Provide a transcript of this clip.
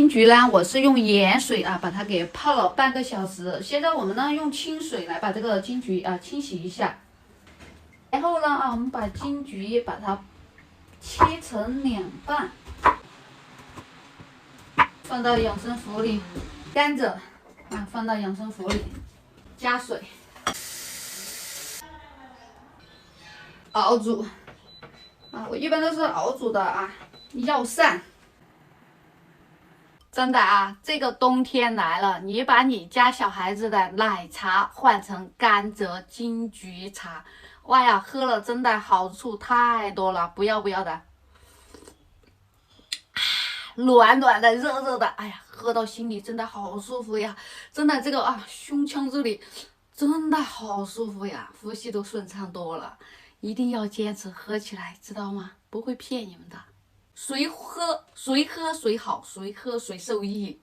金桔呢，我是用盐水啊把它给泡了半个小时。现在我们呢用清水来把这个金桔啊清洗一下。然后呢我们把金桔把它切成2半，放到养生壶里。甘蔗放到养生壶里，加水，熬煮。我一般都是熬煮的药膳。真的这个冬天来了，你把你家小孩子的奶茶换成甘蔗金桔茶，哇呀，喝了真的好处太多了，不要的。暖暖的热热的，哎呀，喝到心里真的好舒服呀！真的这个胸腔这里真的好舒服呀，呼吸都顺畅多了。一定要坚持喝起来，知道吗？不会骗你们的。谁喝谁好，谁喝谁受益。